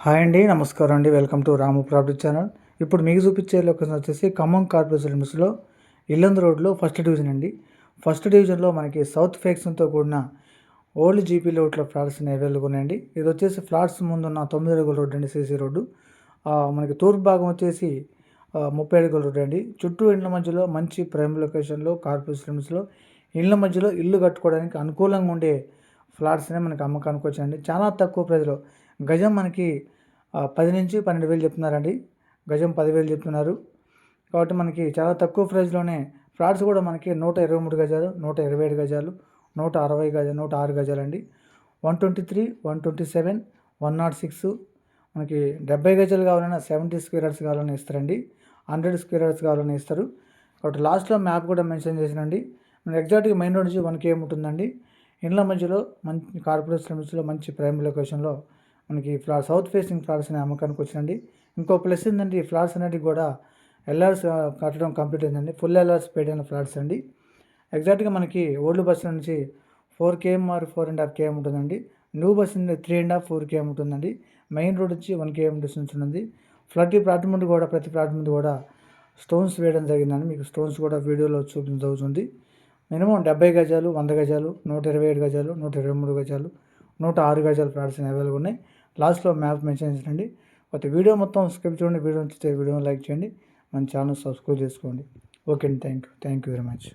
Hi అండి, నమస్కారం అండి. Welcome to Ramu property channel. ఇప్పుడు మీకు చూపించే లొకేషన్ వచ్చేసి ఖమ్మం కార్పొరేషన్ లిమిట్స్లో ఇల్లందు రోడ్లో ఫస్ట్ డివిజన్ అండి. ఫస్ట్ డివిజన్లో మనకి సౌత్ ఫేక్స్తో కూడిన ఓల్డ్ జీపీ లేఅవుట్లో ఫ్లాట్స్ అవైలబుల్ ఉన్నాయండి. ఇది వచ్చేసి ఫ్లాట్స్ ముందున్న 9 అడుగుల రోడ్డు అండి, సీసీ రోడ్డు. మనకి తూర్పు భాగం వచ్చేసి 30 అడుగుల రోడ్డు అండి. చుట్టూ ఇళ్ళ మధ్యలో మంచి ప్రైమ్ లొకేషన్లో కార్పొరేషన్ లిమిట్స్లో ఇళ్ళ మధ్యలో ఇల్లు కట్టుకోవడానికి అనుకూలంగా ఉండే ఫ్లాట్స్నే మనకి అమ్మకానికి వచ్చాయండి. చాలా తక్కువ ప్రైస్లో గజం మనకి 10 నుంచి 12,000 చెప్తున్నారండి. గజం 10,000 చెప్తున్నారు. కాబట్టి మనకి చాలా తక్కువ ప్రైస్లోనే ఫ్లాట్స్ కూడా మనకి 123 గజాలు, 127 గజాలు, 160 గజాలు, 106 గజాలండి. 123, 127, 106, మనకి 70 గజాలు కావాలన్నా 70 స్క్వేర్ యార్డ్స్ కావాలన్నా ఇస్తారండి. 100 స్క్వేర్ యార్డ్స్ కావాలన్నా ఇస్తారు. కాబట్టి లాస్ట్లో మ్యాప్ కూడా మెన్షన్ చేసినండి. మనకి ఎగ్జాక్ట్గా మెయిన్ రోడ్ నుంచి 1 km ఉంటుందండి. ఇండ్ల మధ్యలో మంచి కార్పొరేట్ లిమిట్స్లో మంచి ప్రైమ్ లొకేషన్లో మనకి సౌత్ ఫేసింగ్ ఫ్లాట్స్ అనే అమ్మకానికి వచ్చిందండి. ఇంకో ప్లస్ ఏంటంటే ఈ ఫ్లాట్స్ అనేవి కూడా ఎల్ఆర్స్ కట్టడం కంప్లీట్ అయిందండి. ఫుల్ ఎల్ఆర్స్ పేడ్ అయిన ఫ్లాట్స్ అండి. ఎగ్జాక్ట్గా మనకి ఓల్డ్ బస్ నుంచి 4 km or 4.5 km ఉంటుందండి. న్యూ బస్ నుండి 3.5, 4 km ఉంటుందండి. మెయిన్ రోడ్ నుంచి 1 km డిస్టెన్స్ ఉంటుంది. ప్రతి ప్లాట్ ముందు కూడా స్టోన్స్ వేయడం జరిగిందండి. మీకు స్టోన్స్ కూడా వీడియోలో చూపించడం జరుగుతుంది. మినిమం 70 గజాలు, 100 గజాలు, 127 గజాలు, 123 గజాలు, 106 గజాలు ఫ్లాట్స్ అవైలబుల్ ఉన్నాయి. లాస్ట్లో మ్యాప్ మెన్షన్ చేయండి. ఒక వీడియో మొత్తం స్కిప్ చూడండి. వీడియో నచ్చితే వీడియోని లైక్ చేయండి. మన ఛానల్ సబ్స్క్రైబ్ చేసుకోండి. ఓకే అండి, థ్యాంక్ యూ వెరీ మచ్.